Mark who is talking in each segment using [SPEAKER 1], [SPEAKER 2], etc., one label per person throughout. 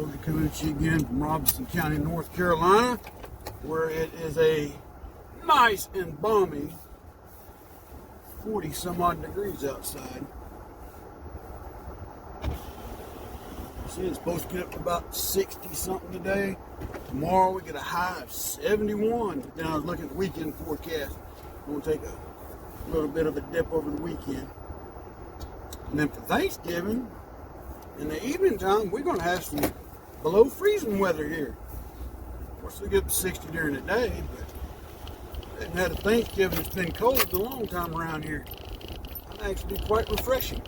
[SPEAKER 1] Soldier coming at you again from Robinson County, North Carolina, where it is a nice and balmy 40 some odd degrees outside. See, it's supposed to get up to about 60 something today. Tomorrow we get a high of 71. But then I was looking at the weekend forecast. We'll take a little bit of a dip over the weekend. And then for Thanksgiving, in the evening time, we're going to have some below freezing weather here. Of course, we get up to 60 during the day, but I haven't had a Thanksgiving that's been cold in a long time around here. That'd actually be quite refreshing.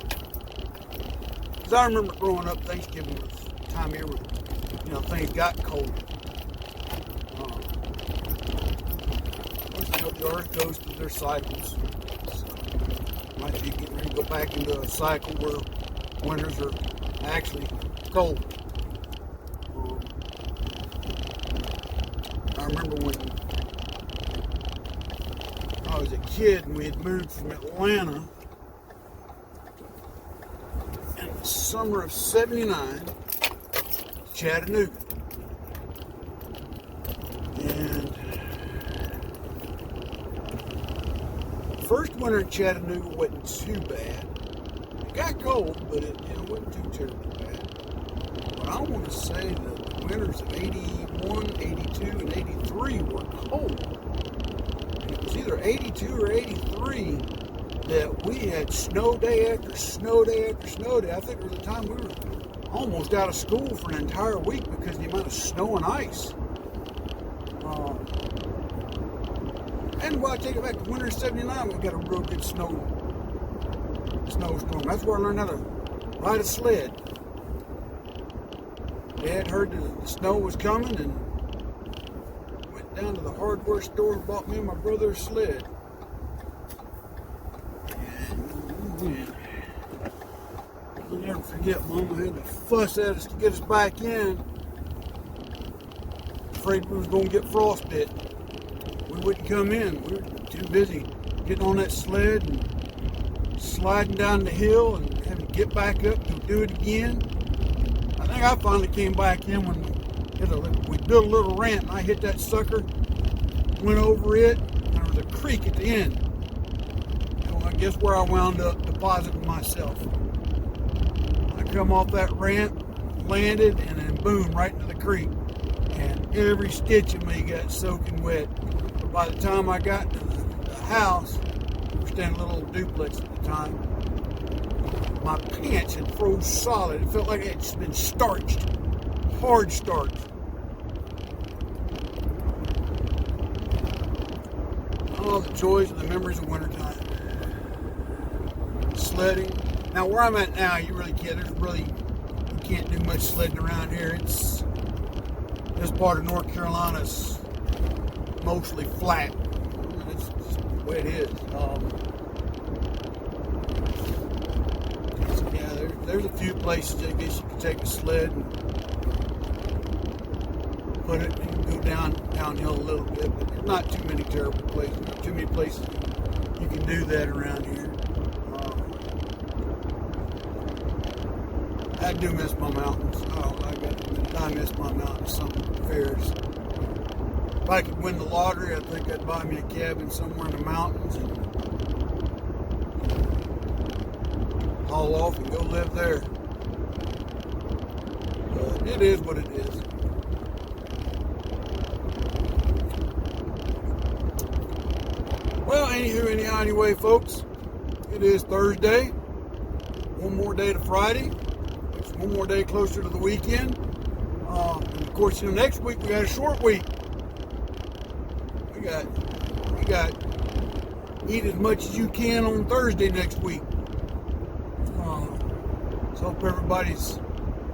[SPEAKER 1] Because I remember growing up, Thanksgiving was the time of year where, things got colder. The earth goes through their cycles. So, might be getting ready to go back into a cycle where winters are actually cold. I remember when I was a kid and we had moved from Atlanta in the summer of '79 to Chattanooga. And the first winter in Chattanooga wasn't too bad. It got cold, but it wasn't too terribly bad. But I want to say that the winters of 81, 82, and 83 were cold. And it was either 82 or 83 that we had snow day after snow day after snow day. I think there was a time we were almost out of school for an entire week because of the amount of snow and ice. And I take it back to winter of '79, we got a real good snowstorm. That's where I learned how to ride a sled. Dad heard the snow was coming and went down to the hardware store and bought me and my brother a sled. And I'll never forget, Mama had to fuss at us to get us back in. Afraid we was going to get frostbite. We wouldn't come in. We were too busy getting on that sled and sliding down the hill and having to get back up and do it again. I think I finally came back in when we built a little rant and I hit that sucker, went over it, and there was a creek at the end. And I guess where I wound up depositing myself. I come off that rant, landed, and then boom, right into the creek. And every stitch of me got soaking wet. By the time I got to the house, we were staying in a little duplex at the time, my pants had froze solid. It felt like it had just been starched, hard starched. Oh, the joys and the memories of wintertime. Sledding. Now where I'm at now, you can't do much sledding around here. This part of North Carolina's mostly flat. It's just the way it is. There's a few places I guess you can take a sled and put it and go downhill a little bit, but there's not too many terrible places. Not too many places you can do that around here. I do miss my mountains. I miss my mountains. Some fairs. If I could win the lottery, I think I'd buy me a cabin somewhere in the mountains and haul off and go live there. But it is what it is. Well, anyway, folks, it is Thursday. One more day to Friday. It's one more day closer to the weekend. And of course, next week we got a short week. We got eat as much as you can on Thursday next week. So hope everybody's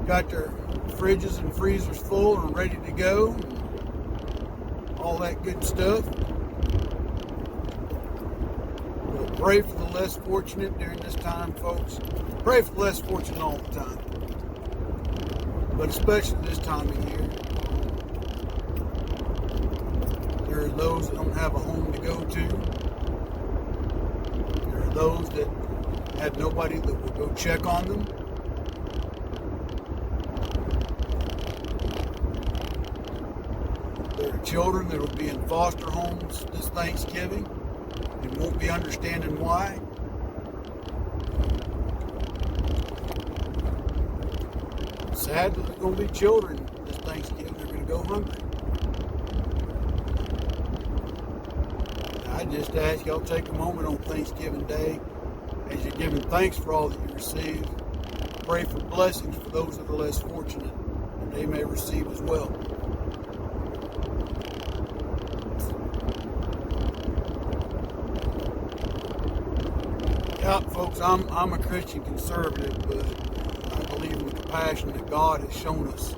[SPEAKER 1] got their fridges and freezers full and ready to go. And all that good stuff. We'll pray for the less fortunate during this time, folks. Pray for the less fortunate all the time. But especially this time of year. There are those that don't have a home to go to. There are those that have nobody that will go check on them. children that will be in foster homes this Thanksgiving and won't be understanding why. Sadly, there's going to be children this Thanksgiving that are going to go hungry. I just ask y'all take a moment on Thanksgiving Day as you're giving thanks for all that you receive. Pray for blessings for those that are less fortunate that they may receive as well. Yeah, folks, I'm a Christian conservative, but I believe in the compassion that God has shown us.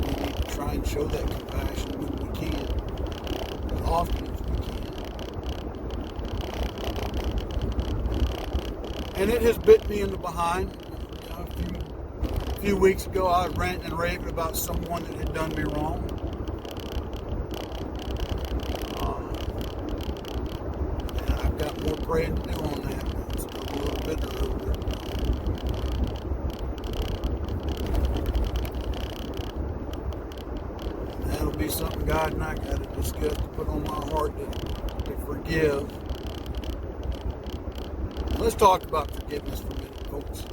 [SPEAKER 1] We need to try and show that compassion when we can, as often as we can. And it has bit me in the behind. A few weeks ago, I was ranting and raving about someone that had done me wrong. Got more praying to do on that. It's still a little bitter over it. And that'll be something God and I got to discuss, to put on my heart to forgive. Let's talk about forgiveness for a minute, folks.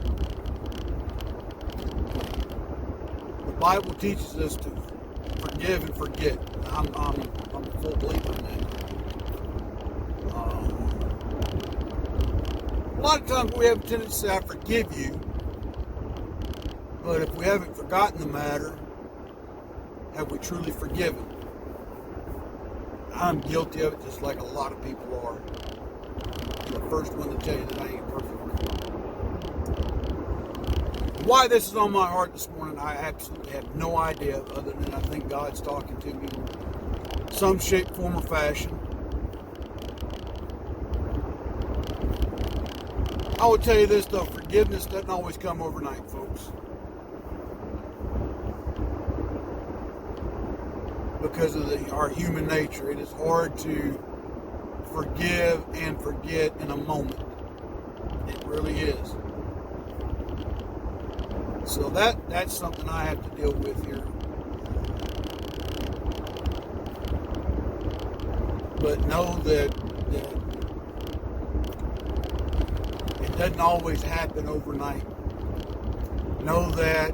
[SPEAKER 1] The Bible teaches us to forgive and forget. I'm a full believer in that. A lot of times we have a tendency to say, I forgive you, but if we haven't forgotten the matter, have we truly forgiven? I'm guilty of it just like a lot of people are. I'm the first one to tell you that I ain't perfect. Why this is on my heart this morning, I absolutely have no idea, other than I think God's talking to me in some shape, form, or fashion. I will tell you this though, forgiveness doesn't always come overnight, folks. Because of our human nature, it is hard to forgive and forget in a moment. It really is. So that's something I have to deal with here. But know that it doesn't always happen overnight. Know that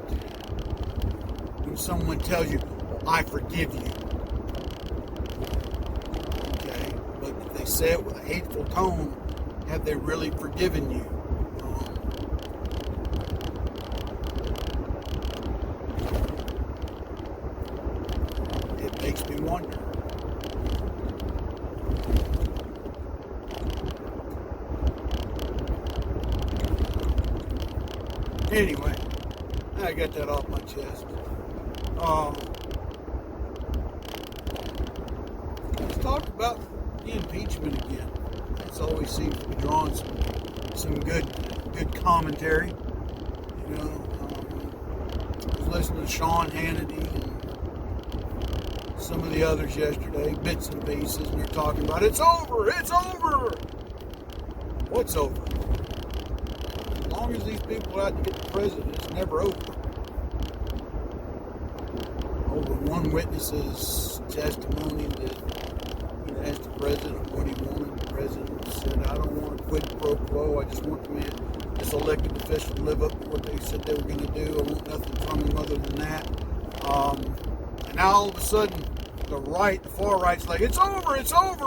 [SPEAKER 1] when someone tells you, well, I forgive you, okay, but if they say it with a hateful tone, have they really forgiven you? It makes me wonder. Anyway, I got that off my chest. Let's talk about the impeachment again. It always seems to be drawing some good commentary. You know, I was listening to Sean Hannity and some of the others yesterday, bits and pieces, and they're talking about it's over. What's over? As long as these people out to get the president, it's never over. Over one witness's testimony that he asked the president what he wanted. The president said, I don't want a quid pro quo. I just want this elected official to live up to what they said they were going to do. I want nothing from him other than that. And now all of a sudden, the far right's like, it's over.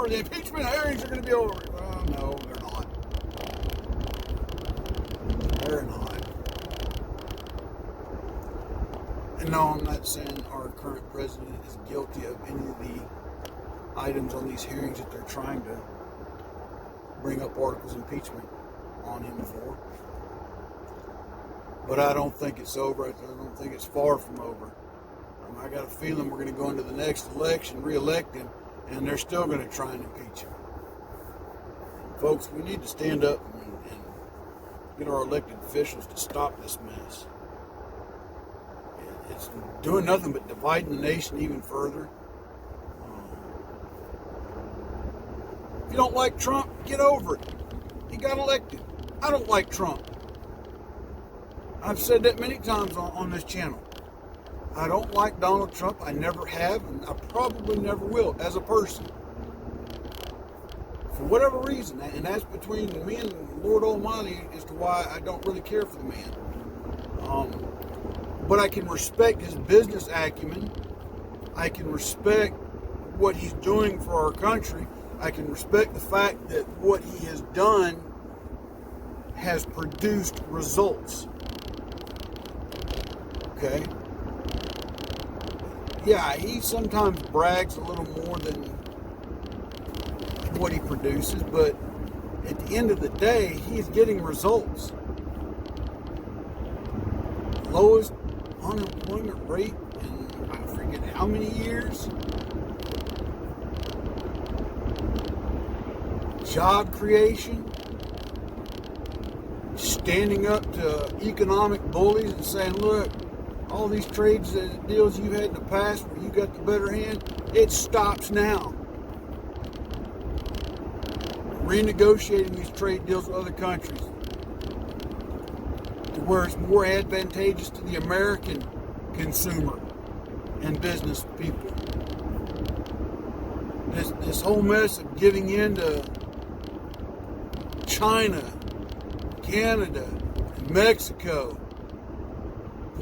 [SPEAKER 1] The impeachment hearings are going to be over. Well, no, they're not. They're not. And no, I'm not saying our current president is guilty of any of the items on these hearings that they're trying to bring up articles of impeachment on him for. But I don't think it's over. I don't think it's far from over. I got a feeling we're going to go into the next election, re-elect him, and they're still going to try and impeach him. And folks, we need to stand up and get our elected officials to stop this mess. It's doing nothing but dividing the nation even further. If you don't like Trump, get over it. He got elected. I don't like Trump. I've said that many times on this channel. I don't like Donald Trump. I never have, and I probably never will as a person. For whatever reason, and that's between me and Lord Almighty as to why I don't really care for the man. But I can respect his business acumen. I can respect what he's doing for our country. I can respect the fact that what he has done has produced results. Okay? Yeah, he sometimes brags a little more than what he produces, but at the end of the day, he's getting results. Lowest unemployment rate in I forget how many years. Job creation. Standing up to economic bullies and saying, look, all these trades deals you've had in the past where you got the better hand, it stops now. Renegotiating these trade deals with other countries to where it's more advantageous to the American consumer and business people. This whole mess of giving in to China, Canada, and Mexico,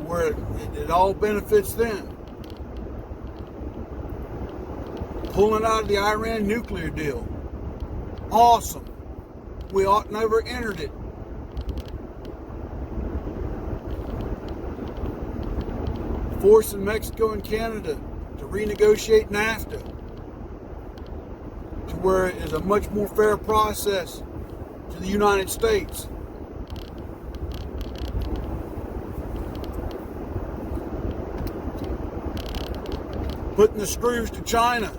[SPEAKER 1] where it all benefits them. Pulling out of the Iran nuclear deal. Awesome. We ought never entered it. Forcing Mexico and Canada to renegotiate NAFTA to where it is a much more fair process to the United States. Putting the screws to China.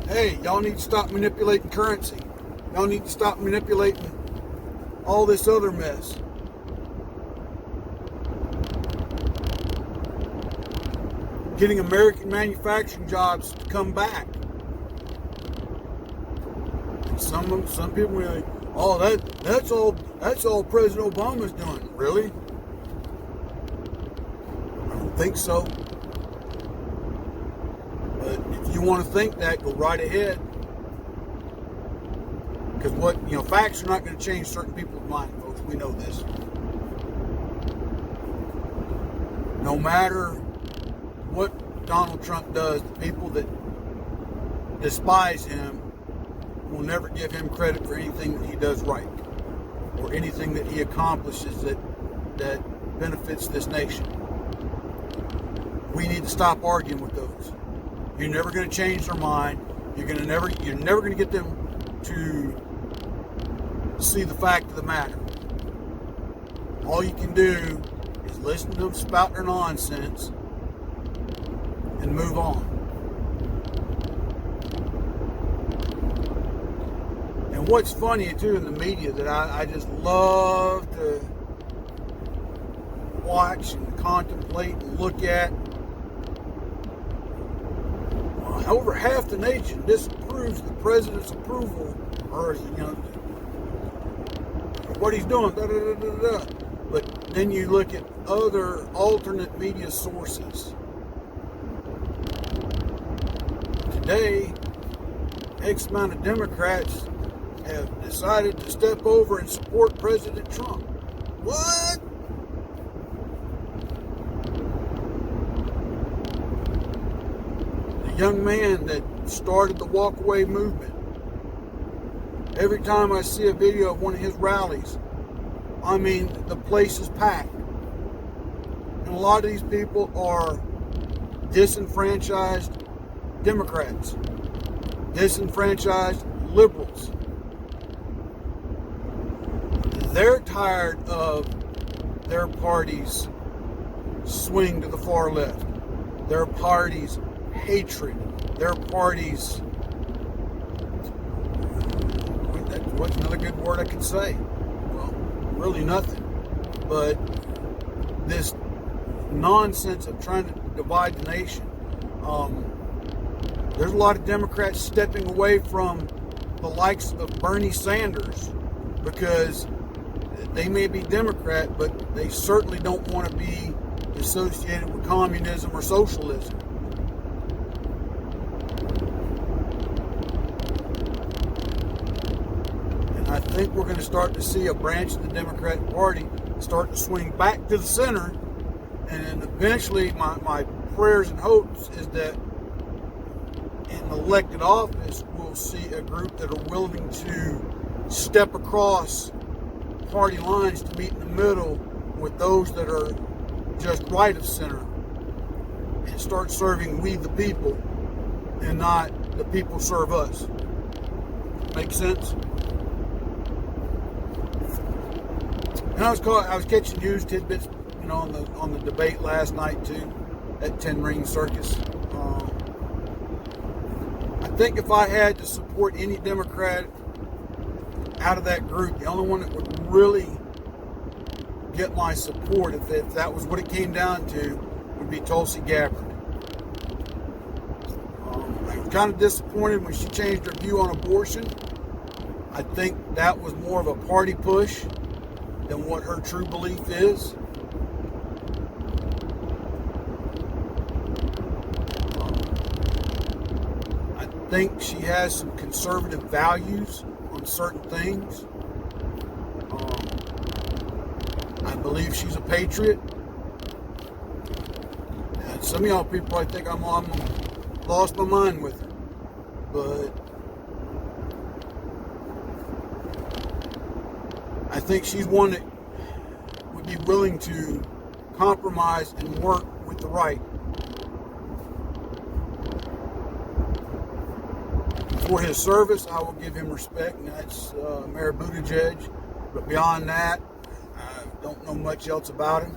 [SPEAKER 1] Hey, y'all need to stop manipulating currency. Y'all need to stop manipulating all this other mess. Getting American manufacturing jobs to come back. And some people are like, oh, that's all President Obama's doing. Really? I don't think so. But if you want to think that, go right ahead. Because facts are not going to change certain people's minds, folks. We know this. No matter what Donald Trump does, the people that despise him will never give him credit for anything that he does right or anything that he accomplishes that benefits this nation. We need to stop arguing with those. You're never going to change their mind. You're never going to get them to see the fact of the matter. All you can do is listen to them spout their nonsense and move on. And what's funny too in the media that I just love to watch and contemplate and look at. Over half the nation disapproves the president's approval, or what he's doing. Da, da, da, da, da. But then you look at other alternate media sources. Today, X amount of Democrats have decided to step over and support President Trump. What? The young man that started the walkaway movement. Every time I see a video of one of his rallies, I mean, the place is packed. And a lot of these people are disenfranchised Democrats, disenfranchised liberals. They're tired of their party's swing to the far left, their party's hatred, their party's, what's another good word I could say? Well, really nothing. But this nonsense of trying to divide the nation. There's a lot of Democrats stepping away from the likes of Bernie Sanders because They may be Democrat, but they certainly don't want to be associated with communism or socialism. And I think we're going to start to see a branch of the Democratic Party start to swing back to the center. And then eventually my prayers and hopes is that in elected office, we'll see a group that are willing to step across party lines to meet in the middle with those that are just right of center and start serving we the people and not the people serve us. Make sense? And I was catching news tidbits, on the debate last night too, at 10 Ring Circus. I think if I had to support any Democrat out of that group, the only one that would really get my support, if that was what it came down to, would be Tulsi Gabbard. I was kind of disappointed when she changed her view on abortion. I think that was more of a party push than what her true belief is. I think she has some conservative values on certain things. I believe she's a patriot. And some of y'all people probably think I'm lost my mind with her. But I think she's one that would be willing to compromise and work with the right. For his service, I will give him respect, and that's Mayor Buttigieg. But beyond that, I don't know much else about him.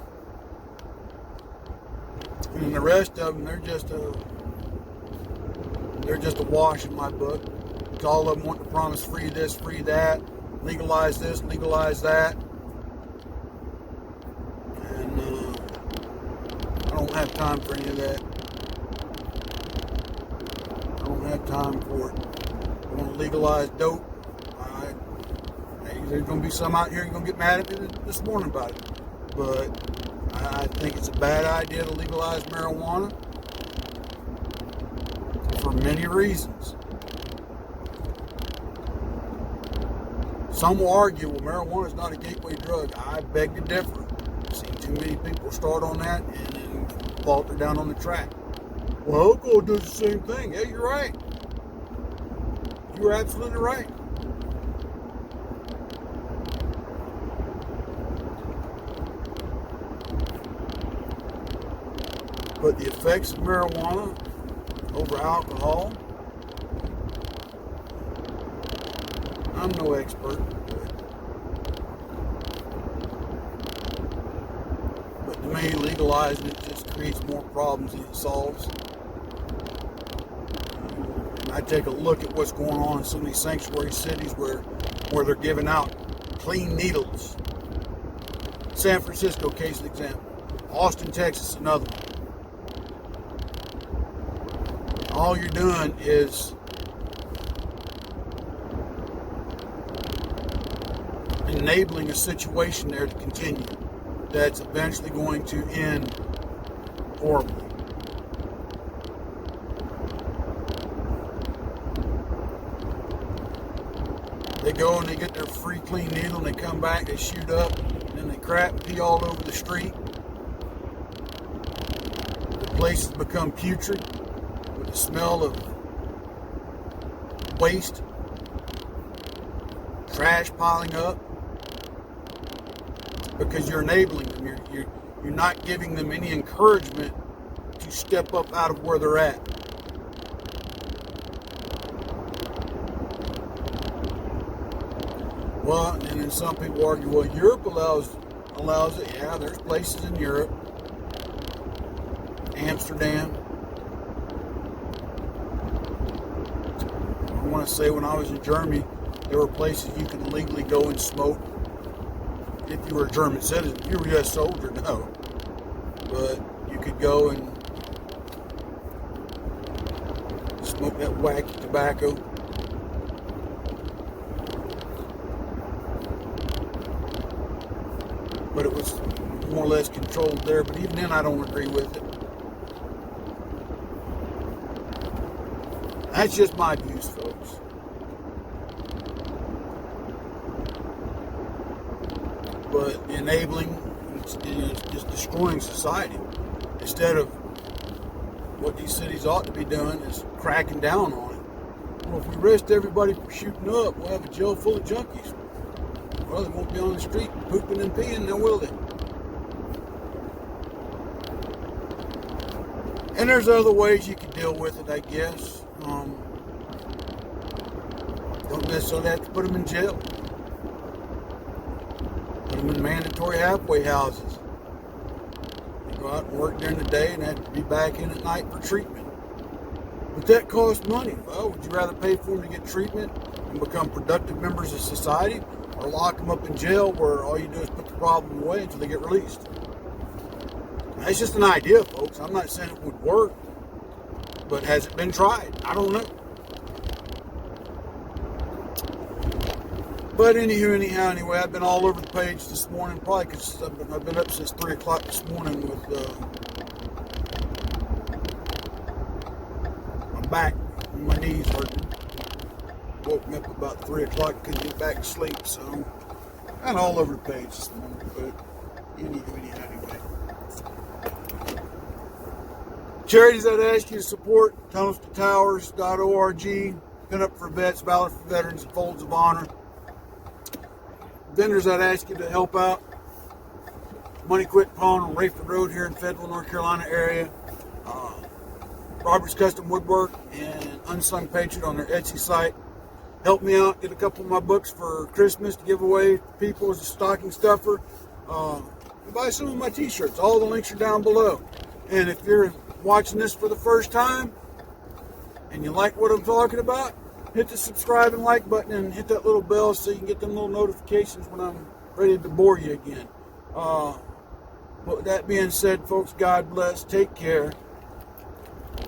[SPEAKER 1] And the rest of them, they're just a wash in my book. It's all of them want to promise free this, free that, legalize this, legalize that. And I don't have time for any of that. I don't have time for it. I want to legalize dope. There's going to be some out here who's going to get mad at me this morning about it. But I think it's a bad idea to legalize marijuana for many reasons. Some will argue, well, marijuana is not a gateway drug. I beg to differ. I've seen too many people start on that and then falter down on the track. Well, alcohol does the same thing. Yeah, you're right. You're absolutely right. But the effects of marijuana over alcohol, I'm no expert, but to me, legalizing it just creates more problems than it solves. And I take a look at what's going on in some of these sanctuary cities where they're giving out clean needles. San Francisco case an example. Austin, Texas, another one. All you're doing is enabling a situation there to continue that's eventually going to end horribly. They go and they get their free clean needle and they come back, they shoot up, and then they crap and pee all over the street. The places become putrid. The smell of waste, trash piling up, because you're enabling them. You're not giving them any encouragement to step up out of where they're at. Well, and then some people argue, well, Europe allows it. Yeah, there's places in Europe, Amsterdam. I want to say when I was in Germany, there were places you could legally go and smoke if you were a German citizen. If you were a U.S. soldier, no. But you could go and smoke that wacky tobacco. but it was more or less controlled there. But even then, I don't agree with it. That's just my views, folks. But enabling, it's just destroying society. Instead of what these cities ought to be doing is cracking down on it. Well, if we arrest everybody for shooting up, we'll have a jail full of junkies. Well, they won't be on the street pooping and peeing, now will they? And there's other ways you can deal with it, I guess. Don't necessarily have to put them in jail. Put them in mandatory halfway houses. You go out and work during the day and have to be back in at night for treatment. But that costs money. Well, would you rather pay for them to get treatment and become productive members of society, or lock them up in jail where all you do is put the problem away until they get released? That's just an idea, folks. I'm not saying it would work, but has it been tried? I don't know. But anyway, I've been all over the page this morning, probably because I've been up since 3 o'clock this morning with my back and my knees hurting. Woke me up about 3 o'clock, couldn't get back to sleep, so I'm kind of all over the page this morning, but anyway. Charities that ask you to support: ThoughtsOfAnOldSoldier.org, Pin Up for Vets, Valor for Veterans, and Folds of Honor. Vendors that ask you to help out: Money Quit Pawn on Rayford Road here in Fayetteville, North Carolina area. Robert's Custom Woodwork and Unsung Patriot on their Etsy site. Help me out, get a couple of my books for Christmas to give away to people as a stocking stuffer. Buy some of my t-shirts. All the links are down below. And if you're watching this for the first time and you like what I'm talking about, hit the subscribe and like button and hit that little bell so you can get them little notifications when I'm ready to bore you again. But with that being said, folks, God bless. Take care.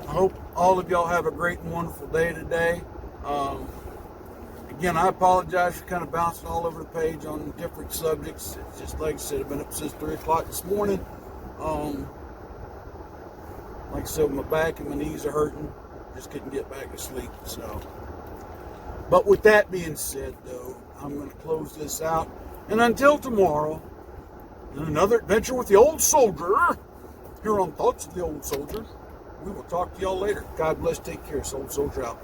[SPEAKER 1] I hope all of y'all have a great and wonderful day today. Again, I apologize for kind of bouncing all over the page on different subjects. It's just like I said, I've been up since 3 o'clock this morning. Like I said, my back and my knees are hurting. Just couldn't get back to sleep. So, but with that being said, though, I'm going to close this out. And until tomorrow, in another adventure with the Old Soldier, here on Thoughts of the Old Soldier, we will talk to y'all later. God bless. Take care. Old Soldier out.